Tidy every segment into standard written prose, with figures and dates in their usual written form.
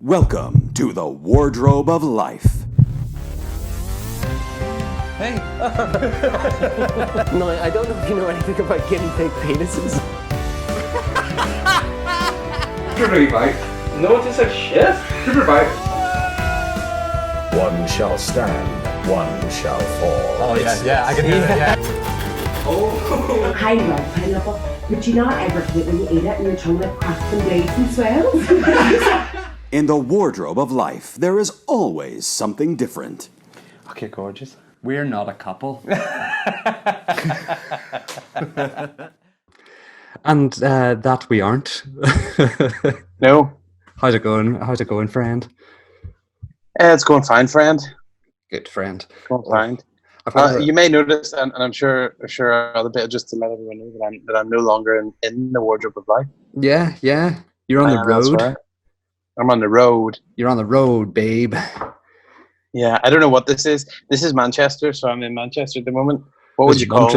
Welcome to the Wardrobe of Life. Hey. No, I don't know if you know anything about guinea pig penises. Give it a bite. No, it tastes like shit. Give it a bite. One shall stand, one shall fall. Oh yeah, I can hear that. Yeah. I love pineapple, but you not ever hate when you eat it and your tongue like cracks and bleeds and swells. In the Wardrobe of Life, there is always something different. Okay, gorgeous. We're not a couple. And that we aren't. No. How's it going? How's it going, friend? It's going fine, friend. Good friend. Going fine. You may notice, and I'm sure other bit just to let everyone know that I'm no longer in the Wardrobe of Life. Yeah. You're on the road. Right. I'm on the road. You're on the road, babe. Yeah, I don't know what this is. This is Manchester, so I'm in Manchester at the moment. What would you call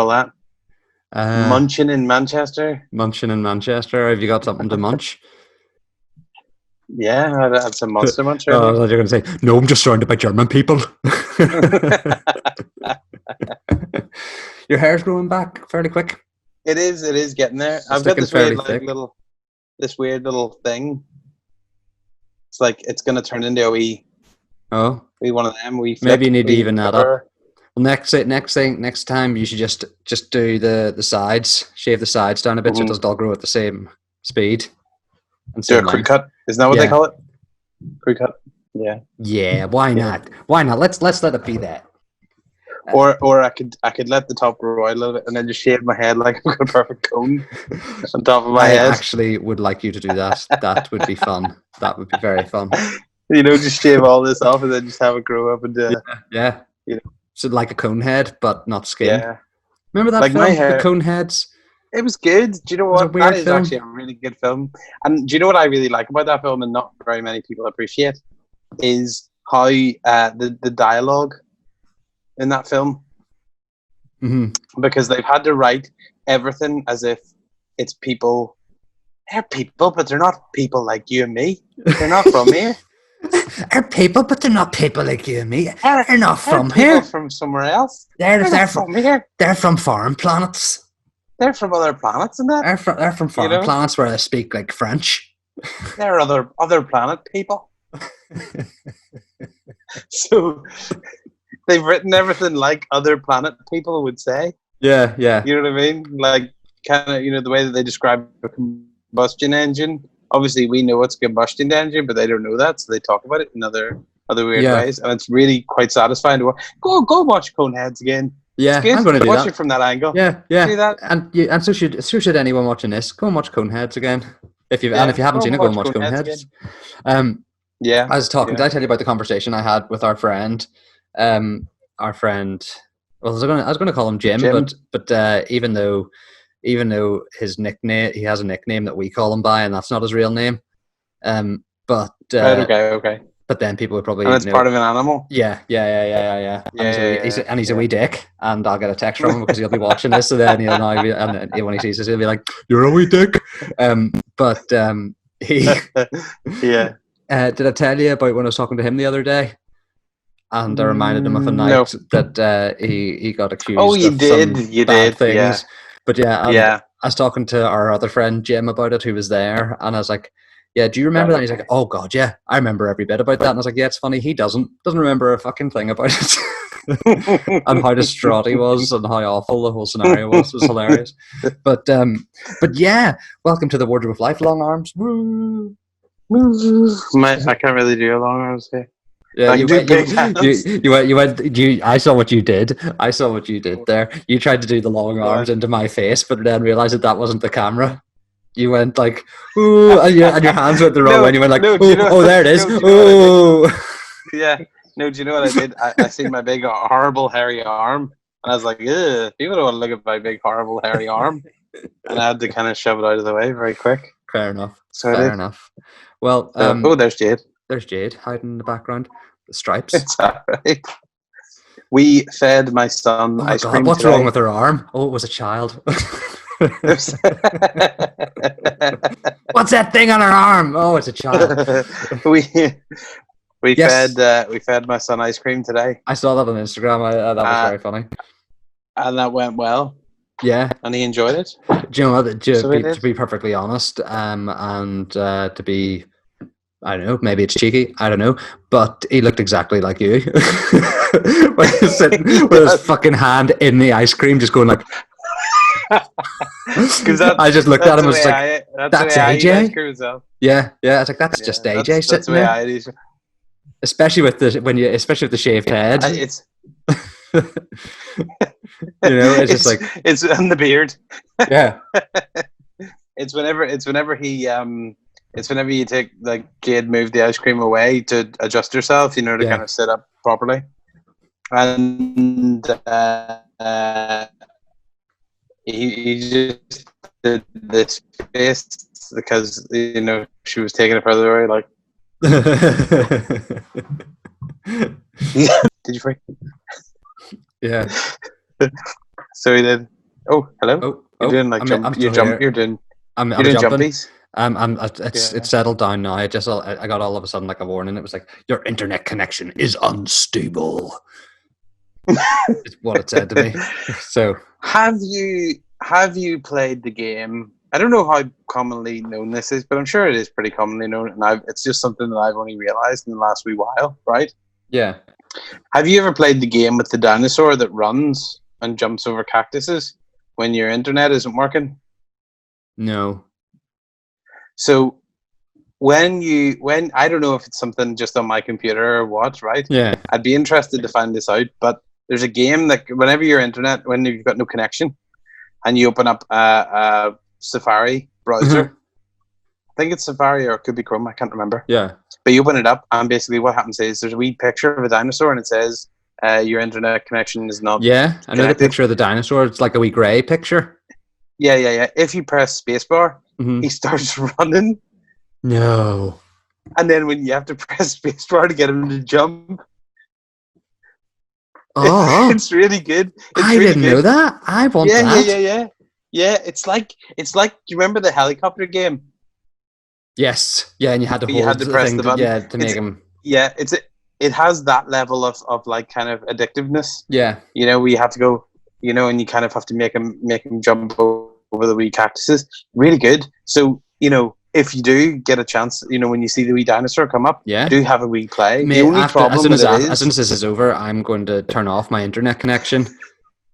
that? Munching in Manchester. Munching in Manchester. Have you got something to munch? Yeah, that's a monster muncher. Oh, I thought you were going to say, no, I'm just surrounded by German people. Your hair's growing back fairly quick. It is getting there. I've got this weird little thing. It's like it's gonna turn into a wee one of them. Maybe you need to even that up. Well, next time you should just do the sides, shave the sides down a bit so it doesn't all grow at the same speed. And do a crew cut. Isn't that what they call it? Crew cut. Yeah. Yeah. Why not? Why not? Let's let it be that. Or I could let the top grow out a little bit and then just shave my head like I've got a perfect cone on top of my head. I actually would like you to do that. That would be fun. That would be very fun. Just shave all this off and then just have it grow up into yeah. So like a cone head, but not skin. Yeah. Remember that like film, my hair, The Cone Heads? It was good. Do you know what? That is film? Actually a really good film. And do you know what I really like about that film and not very many people appreciate is how the dialogue in that film, because they've had to write everything as if it's people. They're people, but they're not people like you and me. They're not from here. They're people, but they're not people like you and me. They're not from people here. From somewhere else. They're from here. They're from foreign planets. They're from other planets and that. They're from foreign planets where they speak like French. They're other planet people. So they've written everything like other planet people would say. Yeah. You know what I mean? Like kind of, the way that they describe a combustion engine. Obviously, we know it's a combustion engine, but they don't know that, so they talk about it in other weird ways, and it's really quite satisfying to watch. Go watch Coneheads again. Yeah, I'm going to do watch that. it from that angle. Yeah. Do that. And so should anyone watching this. Go and watch Coneheads again. If you haven't seen it, go and watch Coneheads. Yeah. I was talking. Did I tell you about the conversation I had with our friend? Well, I was going to call him Jim. but even though his nickname, he has a nickname that we call him by, and that's not his real name. Okay. But then people would probably. And it's part of an animal. Yeah. He's a wee dick, and I'll get a text from him because he'll be watching this, so then he'll know. And when he sees this, he'll be like, "You're a wee dick." He. Yeah. Did I tell you about when I was talking to him the other day? And I reminded him of a night that he got accused. Oh, you of did. Some You bad did. things. Yeah. But I was talking to our other friend Jim about it, who was there, and I was like, "Yeah, do you remember that?" And he's like, "Oh God, yeah, I remember every bit about that." And I was like, "Yeah, it's funny, he doesn't remember a fucking thing about it." And how distraught he was, and how awful the whole scenario was hilarious. But yeah, welcome to the Wardrobe of Life, long arms. Woo. I can't really do a long arms here. Yeah, you went. I saw what you did. I saw what you did there. You tried to do the long arms into my face, but then realized that wasn't the camera. You went like, ooh, and your hands went the wrong way. And you went like, oh, there it is. Ooh. Yeah. No, do you know what I did? I seen my big, horrible, hairy arm, and I was like, ugh, people don't want to look at my big, horrible, hairy arm. And I had to kind of shove it out of the way very quick. Fair enough. So Fair enough. Well, there's Jade. There's Jade hiding in the background. The stripes. It's all right. We fed my son ice cream. What's today. wrong with her arm? Oh, it was a child. What's what's that thing on her arm? Oh, it's a child. we Yes. fed my son ice cream today, I saw that on Instagram. That was very funny. and that went well, Yeah. and he enjoyed it. Do you know what? So we did. To be perfectly honest, and to be, I don't know, maybe it's cheeky, I don't know, but he looked exactly like you. When he was sitting with his fucking hand in the ice cream, just going like. I just looked at him and was like, "That's AJ." Yeah, I was like, "That's just AJ that's sitting the way there." I eat. Especially with the shaved head. It's it's just like it's and the beard. Yeah. It's whenever you take, like, Jade moved the ice cream away to adjust herself, to kind of sit up properly, and he just did this face because she was taking it further away. Like, did you freak? Yeah. So he did. Oh, hello. You're doing like I'm you're doing jumping. jumpies. It's settled down now. I got all of a sudden like a warning. It was like, your internet connection is unstable. It's what it said to me. So have you played the game? I don't know how commonly known this is, but I'm sure it is pretty commonly known, and it's just something that I've only realized in the last wee while, right? Yeah. Have you ever played the game with the dinosaur that runs and jumps over cactuses when your internet isn't working? No. So when I don't know if it's something just on my computer or what, right? Yeah. I'd be interested to find this out, but there's a game that whenever when you've got no connection and you open up a Safari browser, I think it's Safari or it could be Chrome, I can't remember. Yeah. But you open it up and basically what happens is there's a wee picture of a dinosaur and it says your internet connection is not Yeah, I know the picture of the dinosaur. It's like a wee grey picture. Yeah. If you press spacebar, he starts running. No. And then when you have to press spacebar to get him to jump, it's really good. I didn't know that. I want that. Yeah. It's like you remember the helicopter game? Yes. Yeah, and you had to press the button. to make him. Yeah, it has that level of like kind of addictiveness. Yeah. We have to go, and you kind of have to make him jump over the wee cactuses. Really good. So, if you do get a chance, when you see the wee dinosaur come up, do have a wee play. Mate, as soon as this is over, I'm going to turn off my internet connection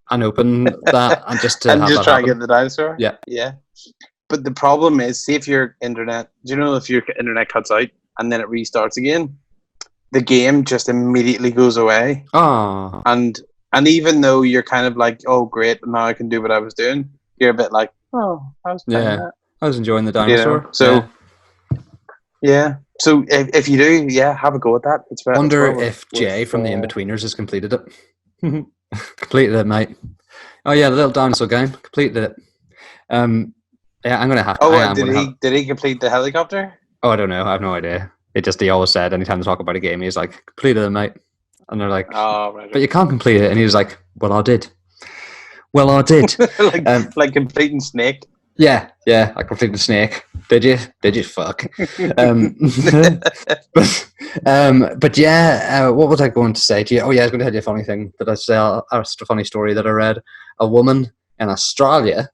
and open that and just try and get the dinosaur. Yeah. But the problem is, see if your internet, if your internet cuts out and then it restarts again, the game just immediately goes away. Oh. And even though you're kind of like, oh great, now I can do what I was doing, you're a bit like, oh, I was playing that. I was enjoying the dinosaur. So So if you do, have a go at that. I wonder if Jay from the In-Betweeners has completed it. Completed it, mate. Oh yeah, the little dinosaur game. Completed it. Yeah, I'm gonna have to. Oh, did he complete the helicopter? Oh, I don't know. I have no idea. He always said anytime they talk about a game, he's like, completed it, mate. And they're like, oh, right. But you can't complete it. And he was like, well, I did. like completing Snake. Yeah, I completed Snake. Did you? Fuck. But yeah, what was I going to say to you? Oh yeah, I was going to tell you a funny thing that a funny story that I read. A woman in Australia,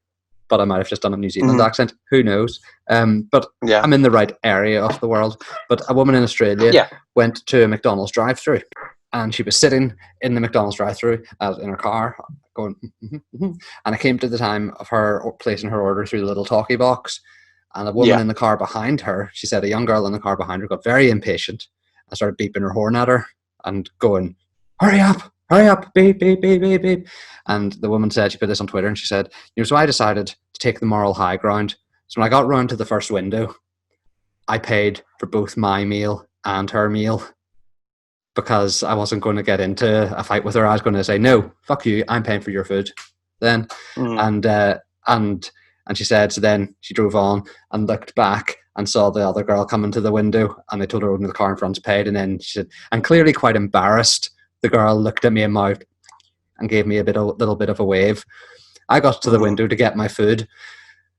but I might have just done a New Zealand accent. Who knows? But I'm in the right area of the world. But a woman in Australia went to a McDonald's drive-thru, and she was sitting in the McDonald's drive-thru in her car, going, and it came to the time of her placing her order through the little talkie box, and a woman in the car behind her, she said a young girl in the car behind her got very impatient and started beeping her horn at her and going, hurry up, beep, beep, beep, beep, beep. And the woman said, she put this on Twitter, and she said, so I decided to take the moral high ground. So when I got round to the first window, I paid for both my meal and her meal, because I wasn't going to get into a fight with her. I was going to say, no, fuck you, I'm paying for your food then. And she said, so then she drove on and looked back and saw the other girl come into the window, and they told her to open the car in front's paid. And then she said, and clearly quite embarrassed, the girl looked at me and mouthed and gave me a little bit of a wave. I got to the window to get my food,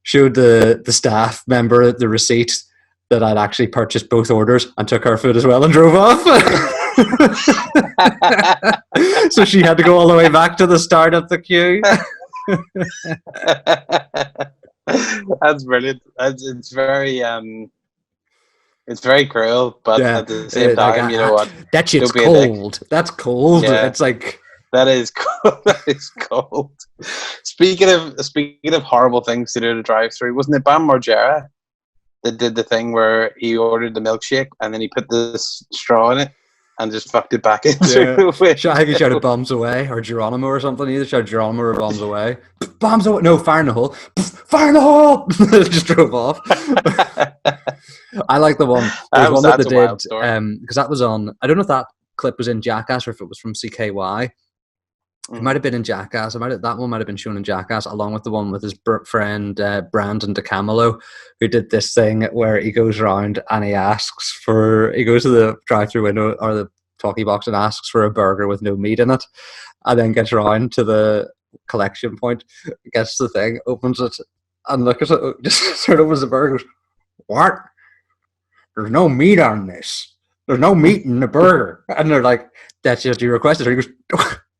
showed the staff member the receipt that I'd actually purchased both orders and took her food as well and drove off. So she had to go all the way back to the start of the queue. That's brilliant. It's very cruel, but at the same time, you know what? That shit's cold. That's cold. Yeah. It's like that is cold. That is cold. Speaking of horrible things to do at a drive-through, wasn't it Bam Margera that did the thing where he ordered the milkshake and then he put the straw in it and just fucked it back into it? I think he shouted "bombs away" or Geronimo or something. He either shouted Geronimo or "bombs away." Bombs away! No, fire in the hole. Fire in the hole! Just drove off. I like the one. There's one that they did because that was on. I don't know if that clip was in Jackass or if it was from CKY. It might have been in Jackass. That one might have been shown in Jackass, along with the one with his friend Brandon DeCamillo, who did this thing where he goes around and he goes to the drive-through window or the talkie box and asks for a burger with no meat in it, and then gets around to the collection point, gets the thing, opens it, and looks at it, just sort of opens the burger. Goes, "What? There's no meat on this. There's no meat in the burger." And they're like, "That's just you requested." He goes,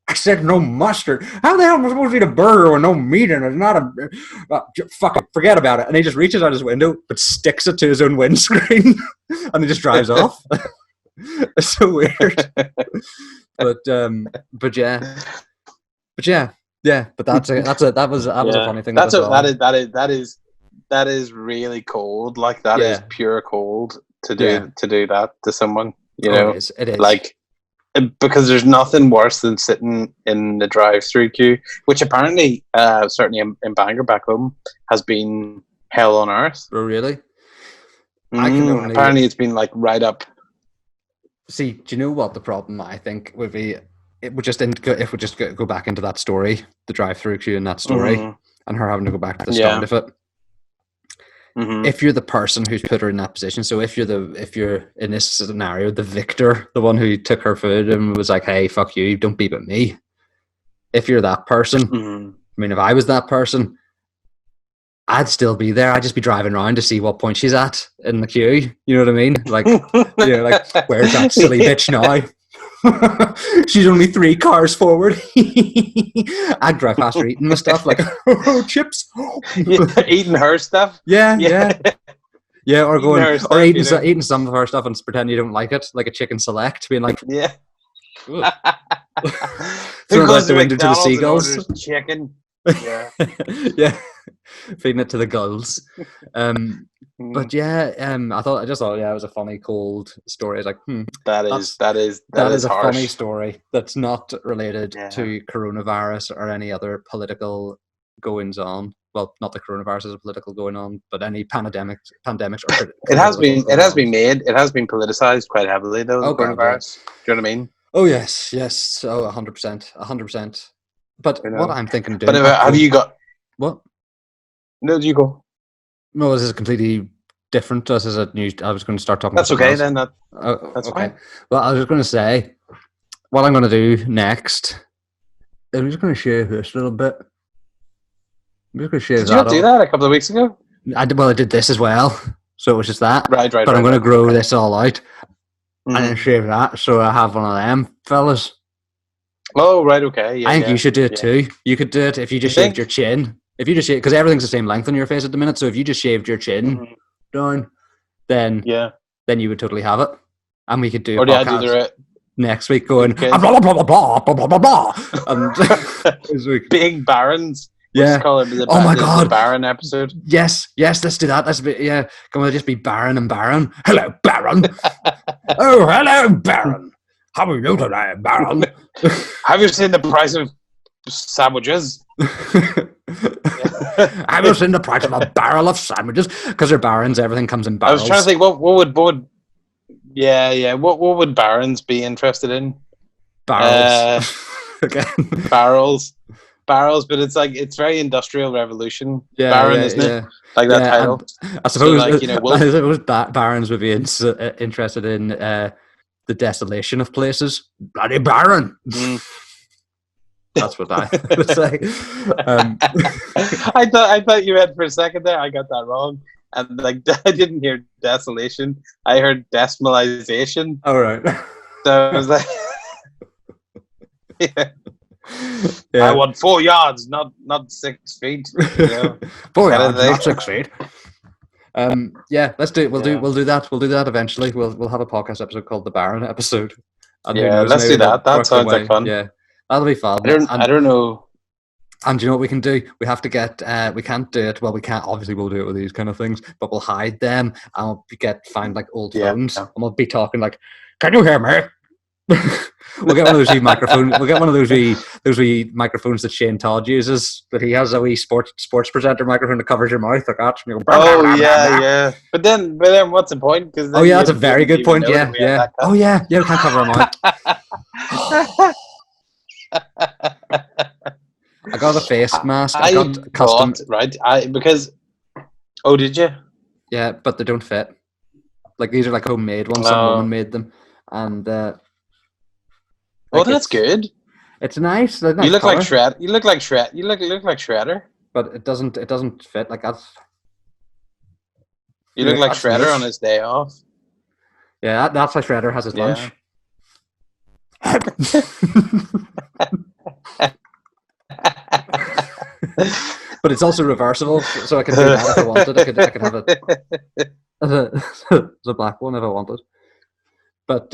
"I said no mustard. How the hell am I supposed to eat a burger with no meat in it? It's not a... fuck it, forget about it." And he just reaches out his window, but sticks it to his own windscreen, and he just drives off. It's so weird. But yeah. But that was a funny thing. That is really cold. Like that is pure cold to do that to someone. You know, it is. Like, because there's nothing worse than sitting in the drive-through queue, which apparently, certainly in Bangor back home, has been hell on earth. Oh, really? Apparently, it's been like right up. See, do you know what the problem I think would be? It would just if we just go back into that story, the drive-through queue in that story, and her having to go back to the start of it. If you're the person who's put her in that position, so if you're in this scenario, the victor, the one who took her food and was like, "Hey, fuck you, don't beep at me." If you're that person, I mean, if I was that person, I'd still be there. I'd just be driving around to see what point she's at in the queue. You know what I mean? Like, like, where's that silly bitch now? She's only 3 cars forward. I'd drive past her eating the stuff, like, "Oh, chips." Eating her stuff. Yeah, or going stuff, or eating some of her stuff and pretend you don't like it, like a chicken select, being like, yeah. Who goes to window to the seagulls? Chicken. Yeah. Yeah. Feeding it to the gulls. But I just thought it was a funny, cold story. It's like, that is a harsh. funny story that's not related to coronavirus or any other political goings on. Well, not the coronavirus is a political going on, but any pandemics. Or it has been politicized quite heavily though. The coronavirus. Do you know what I mean? Oh yes. So 100%. But what I'm thinking of doing. But have you got what? No, you go. No, this is completely different. This is a new. I was going to start talking. That's okay then. That's okay. fine. Well, I was going to say what I'm going to do next. I'm just going to shave this a little bit. I'm just going to shave Did that. you not do that a couple of weeks ago? I did this as well, so it was just that. Right. But I'm going to grow this all out and then shave that, so I have one of them fellas. Oh, right. Okay. Yeah, I think you should do it too. You could do it if you just shaved your chin. If you just shave, because everything's the same length on your face at the minute, so if you just shaved your chin down, then you would totally have it, and we could do a podcast next week going blah blah blah blah blah blah blah, and Big Barons. Yeah. Call it Oh my God. The Baron episode. Yes. Let's do that. Can we just be Baron and Baron? Hello, Baron. Oh, hello, Baron. How are you today, Baron? Have you seen the price of sandwiches? Have you seen the price of a barrel of sandwiches? Because they're barons, everything comes in barrels. I was trying to think, what would what would barons be interested in? Barrels. Again. Barrels, but it's very Industrial Revolution. Yeah, Baron, isn't it? Like that title. I suppose, so, like, I suppose barons would be interested in the desolation of places. Bloody Baron. That's what I would say. I thought you had for a second there. I got that wrong, and like I didn't hear desolation. I heard decimalization. All right. So I was like, yeah. Yeah. I want 4 yards, not 6 feet. You know? 4 Kind of yards, thing. not 6 feet. Yeah, let's do it. We'll do that. We'll do that eventually. We'll have a podcast episode called the Baron episode. And who Yeah, knows, let's maybe do that. we'll That work sounds our way. like fun. Yeah, that'll be fun. I don't know. And do you know what we can do? We have to get. We can't do it. Well, we can't. Obviously, we'll do it with these kind of things, but we'll hide them and we'll find like old phones, and we'll be talking like, "Can you hear me?" We'll get one of those wee microphones. We'll get one of those wee microphones that Shane Todd uses. That he has a wee sports presenter microphone that covers your mouth like that. And you go, Oh yeah. But then, what's the point? Because oh yeah, that's a very good point. Yeah. Oh yeah, we can't cover our mouth. I got a face mask. I got custom. Right. Oh, did you? Yeah, but they don't fit. Like these are like homemade ones. Some woman made them, and that's good. It's nice. You look like Shred. You look like Shredder. But it doesn't fit like that. You look like Shredder on his day off. Yeah, that's how Shredder has his lunch. But it's also reversible, so I can do that if I wanted. I could have it as a black one if I wanted. But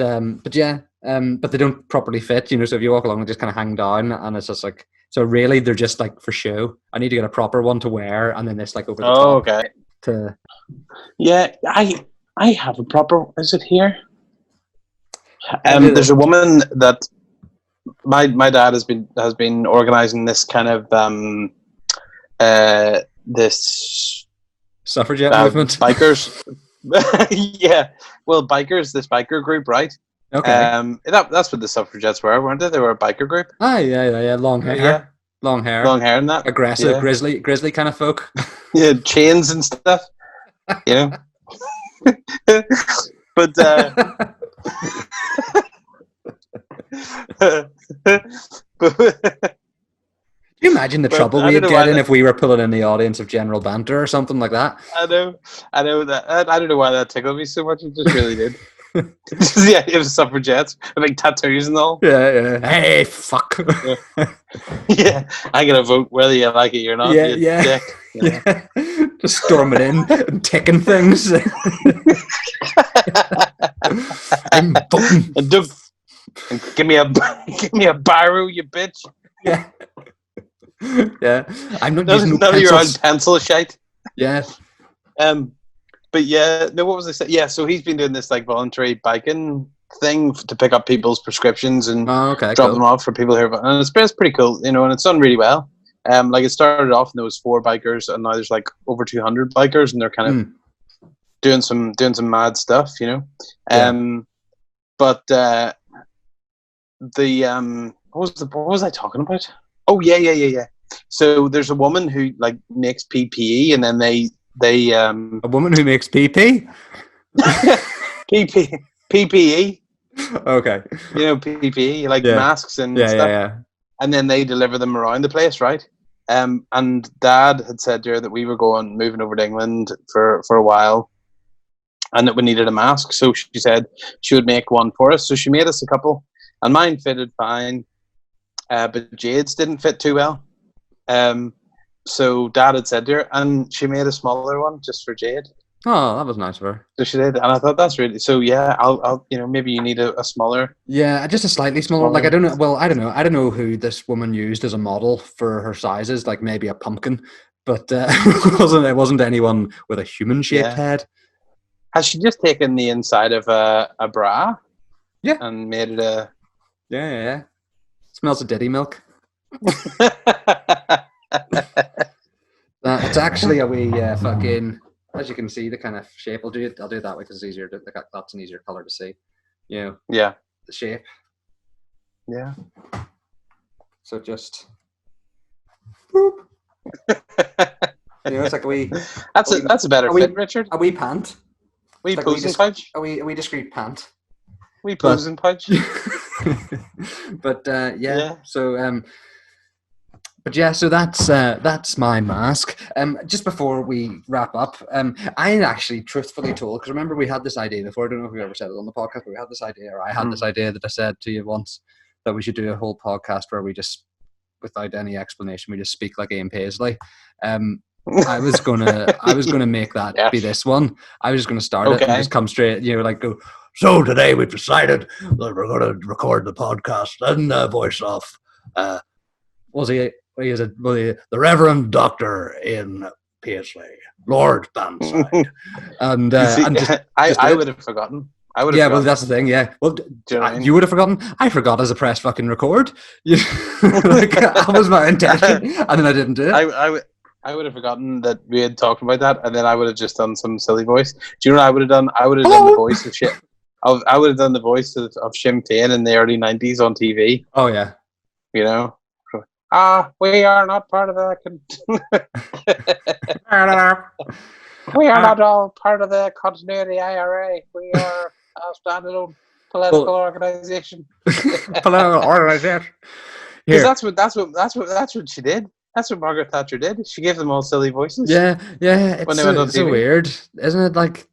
yeah, but they don't properly fit. So if you walk along, they just kind of hang down, and it's just like, so really they're just like for show. I need to get a proper one to wear, and then this like over the top. Okay. Yeah, I have a proper. Is it here? There's a woman that my dad has been organizing this kind of this suffragette movement, bikers. Yeah, well, bikers. This biker group, right? Okay. That's what the suffragettes were, weren't they? They were a biker group. Ah, yeah. Long hair. Yeah. Long hair and that. Aggressive, grizzly kind of folk. Yeah, chains and stuff. But Can you imagine the trouble we'd get in if we were pulling in the audience of general banter or something like that? I know that. I don't know why that tickled me so much. It just really did. Yeah, it was suffragettes with like tattoos and all. Yeah. Hey, fuck. Yeah, I'm gonna vote whether you like it or not. Yeah. Dick. Yeah. Just storming in and ticking things. I'm voting. And give me a biro, you bitch. Yeah. Yeah. I'm not none using no of your own pencil shite. Yeah. But yeah, no, what was I saying? Yeah, so he's been doing this like voluntary biking thing to pick up people's prescriptions and drop them off for people here. And it's pretty cool, and it's done really well. Like it started off and there was 4 bikers, and now there's like over 200 bikers, and they're kind of doing some mad stuff, But the what was I talking about? Oh yeah. So there's a woman who like makes PPE, and then they a woman who makes PP? PPE. Okay. PPE, like masks and stuff. Yeah. And then they deliver them around the place, right? And Dad had said to her that we were moving over to England for a while, and that we needed a mask. So she said she would make one for us. So she made us a couple, and mine fitted fine, but Jade's didn't fit too well. So Dad had said to her, and she made a smaller one just for Jade. Oh, that was nice of her. So she did, and I thought that's really so. Yeah, I'll maybe you need a smaller. Yeah, just a slightly smaller. Like I don't know. Well, I don't know. I don't know who this woman used as a model for her sizes. Like maybe a pumpkin, but it wasn't anyone with a human-shaped head. Has she just taken the inside of a bra? Yeah, and made it a. Yeah. Smells of ditty milk. It's actually a wee fucking. As you can see, the kind of shape. I'll do it that way because it's easier. That's an easier color to see. Yeah. The shape. Yeah. So just. Boop. It's like a wee. That's a better fit, Richard. A wee pant. Wee pose and punch. A wee discreet pant. Wee pose and punch. But yeah. So But yeah, so that's my mask. Just before we wrap up, I actually truthfully told, because remember we had this idea before. I don't know if we ever said it on the podcast, but we had this idea, or I had this idea that I said to you once that we should do a whole podcast where we just, without any explanation, we just speak like Ian Paisley. I was gonna make that be this one. I was just gonna start it and just come straight, like go. So today we've decided that we're gonna record the podcast and voice off. The Reverend Doctor in Paisley, Lord Bandside, and I would have forgotten. Well, that's the thing. Yeah, well, you would have forgotten. I forgot as a press fucking record. That was my intention, and then I didn't do it. I would have forgotten that we had talked about that, and then I would have just done some silly voice. Do you know what I would have done? I would have done the voice of shit. I would have done the voice of Sinn Féin in the early 90s on TV. Oh yeah, we are not part of the. We are not all part of the continuity IRA. We are a standalone political organization. Political organization. Because that's what she did. That's what Margaret Thatcher did. She gave them all silly voices. Yeah. It's so weird, isn't it? Like,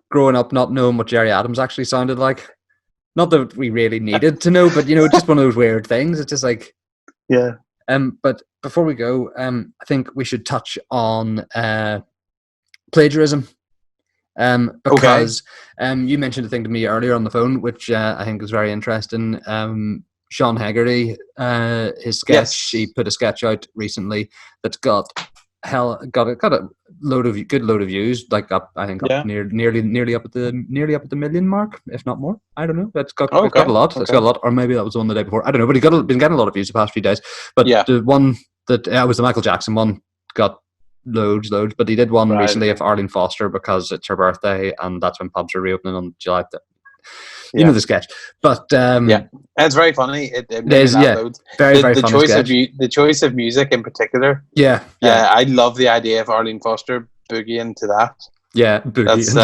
growing up not knowing what Jerry Adams actually sounded like. Not that we really needed to know, but just one of those weird things. It's just like, yeah. But before we go, I think we should touch on plagiarism. Because you mentioned a thing to me earlier on the phone, which I think is very interesting. Sean Haggerty, his sketch, he put a sketch out recently that's got a good load of views, like up, I think up nearly up at the million mark, if not more. I don't know. It's got a lot. Okay. It's got a lot, or maybe that was the one the day before. I don't know, but he's been getting a lot of views the past few days. But the one that was the Michael Jackson one got loads. But he did one recently of Arlene Foster because it's her birthday, and that's when pubs are reopening on July. You know the sketch, but it's very funny. It is, very funny. The choice of music in particular. I love the idea of Arlene Foster boogieing to that. Yeah, that's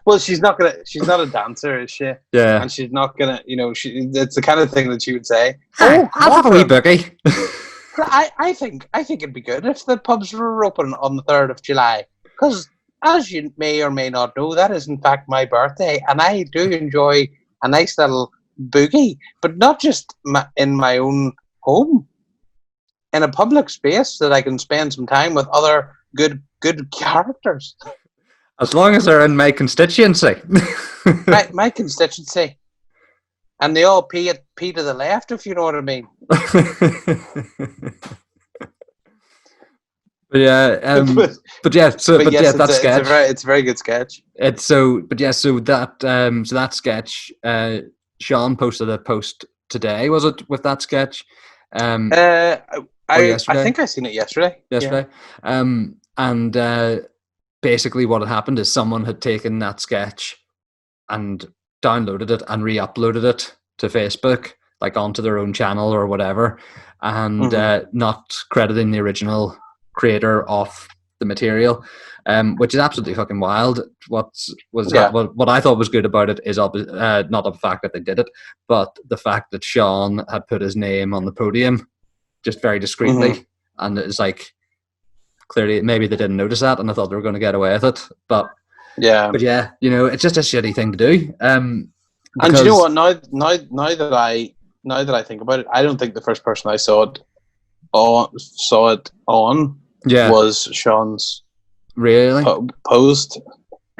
well, she's not a dancer, is she? Yeah, and she's not gonna, it's the kind of thing that she would say. I'll have a wee boogie. I think it'd be good if the pubs were open on the 3rd of July, because, as you may or may not know, that is in fact my birthday, and I do enjoy a nice little boogie, but not just in my own home, in a public space that I can spend some time with other good characters. As long as they're in my constituency. my constituency. And they all pee to the left, if you know what I mean. That sketch. It's a very good sketch. That sketch. Sean posted a post today. Was it with that sketch? I think I seen it yesterday. And basically, what had happened is someone had taken that sketch and downloaded it and re-uploaded it to Facebook, like onto their own channel or whatever, and not crediting the original creator of the material, which is absolutely fucking wild. What I thought was good about it is not the fact that they did it, but the fact that Sean had put his name on the podium just very discreetly, and it's like, clearly maybe they didn't notice that, and I thought they were going to get away with it, but it's just a shitty thing to do. And you know what? Now that I think about it, I don't think the first person I saw it on was Sean's post,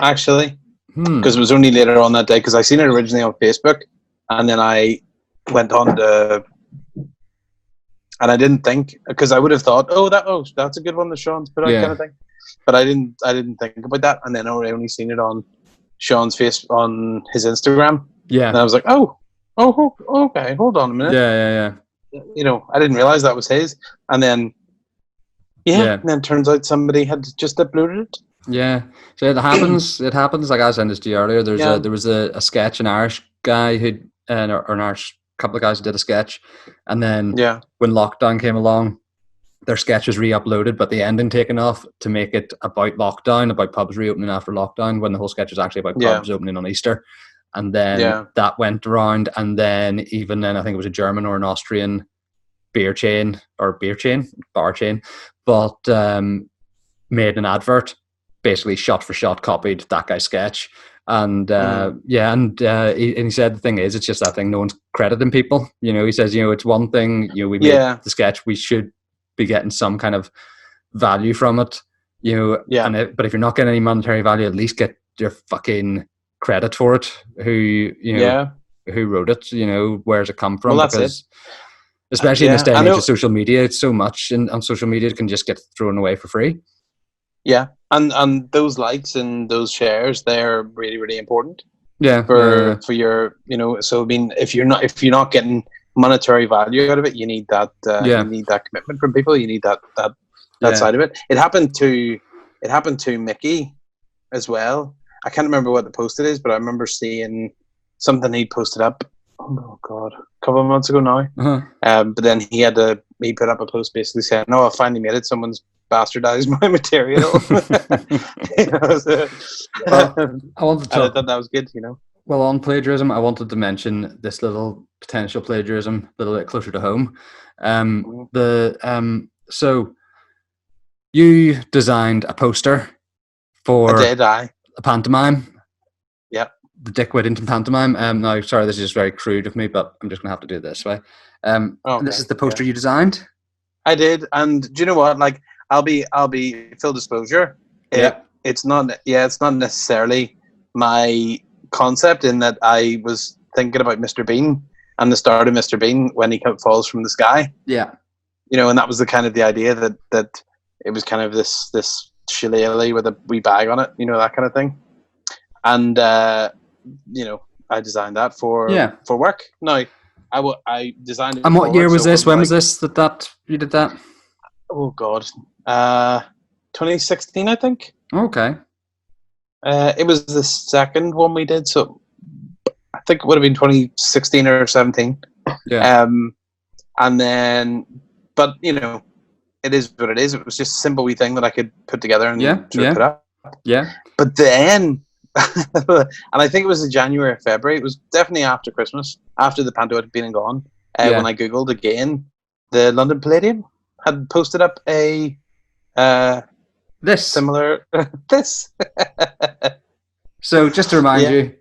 actually, because it was only later on that day, because I seen it originally on Facebook, and then I went on to, and I didn't think, because I would have thought, that's a good one that Sean's put out, kind of thing, but I didn't think about that, and then I only seen it on Sean's face on his Instagram, and I was like, okay, hold on a minute, I didn't realize that was his, and then and then turns out somebody had just uploaded it. Yeah, so it happens. It happens. Like I sent this to you earlier. There was a sketch, an Irish guy or an Irish couple of guys who did a sketch, and then when lockdown came along, their sketch was re-uploaded, but the ending taken off to make it about lockdown, about pubs reopening after lockdown, when the whole sketch was actually about pubs opening on Easter. And then that went around, and then I think it was a German or an Austrian bar chain, but made an advert, basically shot for shot copied that guy's sketch. And he said the thing is, it's just that thing, no one's crediting people. He says, it's one thing, we made the sketch, we should be getting some kind of value from it, but if you're not getting any monetary value, at least get your fucking credit for it. Who wrote it? Where's it come from? Well, that's because especially in this day and age of social media, it's so much, and on social media it can just get thrown away for free. Yeah, and those likes and those shares, they're really, really important. Yeah, for your, So I mean, if you're not getting monetary value out of it, you need that. You need that commitment from people. You need that side of it. It happened to Mickey as well. I can't remember what the post it is, but I remember seeing something he posted up. Oh God, a couple of months ago now. But then he put up a post basically saying, "No, I finally made it. Someone's bastardized my material." I thought that was good. Well, on plagiarism, I wanted to mention this little potential plagiarism a little bit closer to home. So you designed a poster for a pantomime. Yeah. The Dick Whittington pantomime. No, sorry, this is just very crude of me, but I'm just gonna have to do it this way. This is the poster you designed. I did, and do you know what? Like, I'll be full disclosure. It's not necessarily my concept, in that I was thinking about Mr. Bean and the start of Mr. Bean when he falls from the sky. Yeah. And that was the kind of the idea that it was kind of this shillelagh with a wee bag on it, that kind of thing. And I designed that for work. No, I designed it. And what year was this? When was this that you did that? Oh God, 2016, I think. Okay. It was the second one we did, so I think it would have been 2016 or 17. Yeah. And then, but it is what it is. It was just a simple wee thing that I could put together and put up. Yeah. But then, and I think it was in January or February. It was definitely after Christmas, after the panto had been and gone. When I googled again, the London Palladium had posted up a similar this. So just to remind you,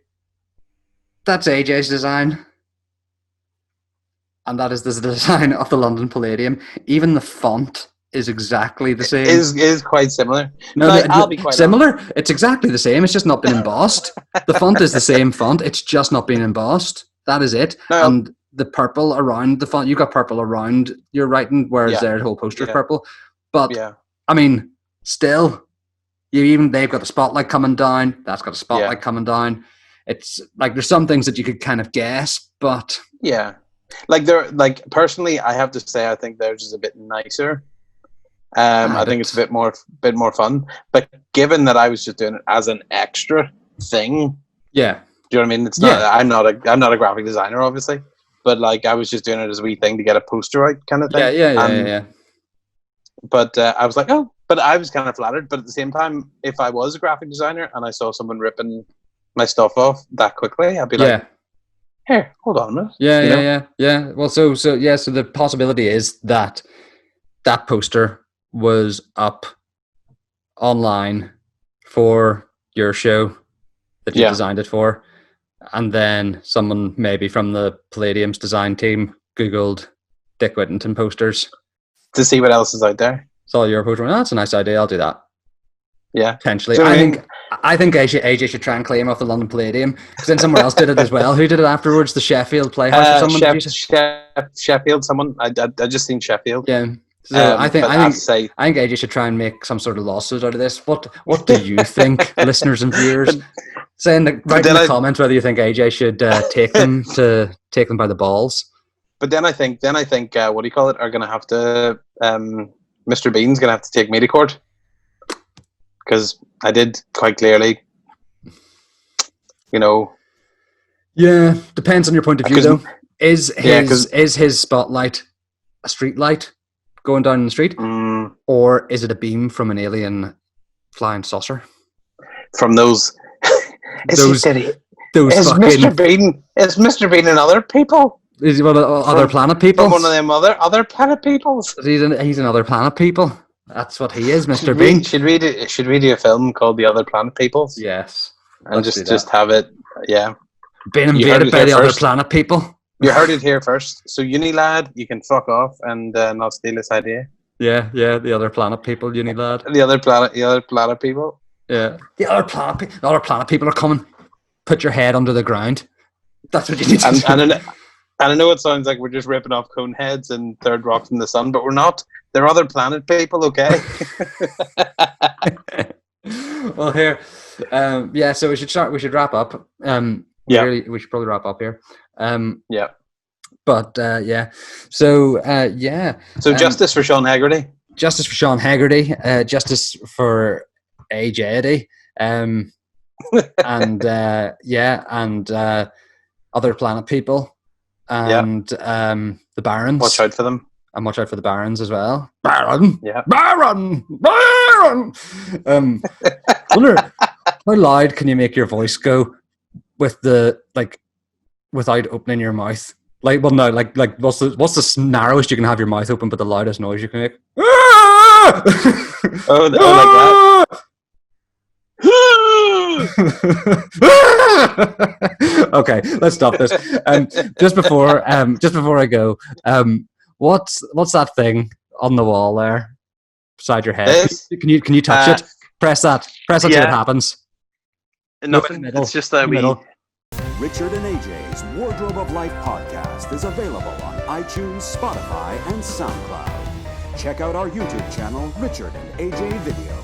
that's AJ's design, and that is the design of the London Palladium. Even the font is exactly the same. Is quite similar. No, I'll be quite similar. Honest. It's exactly the same. It's just not been embossed. The font is the same font. It's just not been embossed. That is it. No. And the purple around the font, you got purple around your writing, whereas their whole poster is purple. But I mean, still, they've got a spotlight coming down. That's got a spotlight coming down. It's like there's some things that you could kind of guess, but personally, I have to say I think theirs is a bit nicer. I think it's a bit more fun. But given that I was just doing it as an extra thing, do you know what I mean? It's not. I'm not a graphic designer, obviously, but like I was just doing it as a wee thing to get a poster out, kind of thing. Yeah. But I was like, oh, but I was kind of flattered. But at the same time, if I was a graphic designer and I saw someone ripping my stuff off that quickly, I'd be like, here, hold on a minute. Yeah. Well, so the possibility is that poster was up online for your show that you designed it for, and then someone maybe from the Palladium's design team Googled Dick Whittington posters to see what else is out there. Saw your poster. That's a nice idea. I'll do that. Yeah, potentially. I think AJ should try and claim off the London Palladium, because then someone else did it as well. Who did it afterwards? The Sheffield Playhouse or someone? Sheffield. Someone. I just seen Sheffield. Yeah. So I think AJ should try and make some sort of lawsuit out of this. What do you think, listeners and viewers? Write in the comments whether you think AJ should take them by the balls. But then I think what do you call it? Are going to have to Mr. Bean's going to have to take me to court, because I did quite clearly, Yeah, depends on your point of view, though. Is his spotlight a street light going down the street, or is it a beam from an alien flying saucer? From those fucking... Mr. Bean and other people? He's one of other planet people. From one of them other planet peoples. He's in other planet people. That's what he is, Mr. Should Bean. Should we do a film called The Other Planet Peoples? Yes. And just have it, yeah. Being invaded by the other planet people. You heard it here first. So, uni lad, you can fuck off and not steal this idea. Yeah, the other planet people, uni lad. The other planet people. Yeah, the other planet people are coming. Put your head under the ground. That's what you need to do. And I know it sounds like we're just ripping off Coneheads and Third Rock from the Sun, but we're not. They're other planet people, okay? Well, here, so we should wrap up. We should probably wrap up here. Yeah. But so justice for Sean Haggerty. Justice for Sean Haggerty. Justice for AJ. And other planet people. And the Barons. Watch out for them. And watch out for the Barons as well. Baron! Yeah. Baron! Wonder how loud can you make your voice go with without opening your mouth? What's the narrowest you can have your mouth open but the loudest noise you can make? Like that? Okay, let's stop this. Just before I go, what's that thing on the wall there beside your head? This? Can you touch it? Press that. See what happens. Nothing. It's just that Richard and AJ's Wardrobe of Life podcast is available on iTunes, Spotify, and SoundCloud. Check out our YouTube channel, Richard and AJ Video.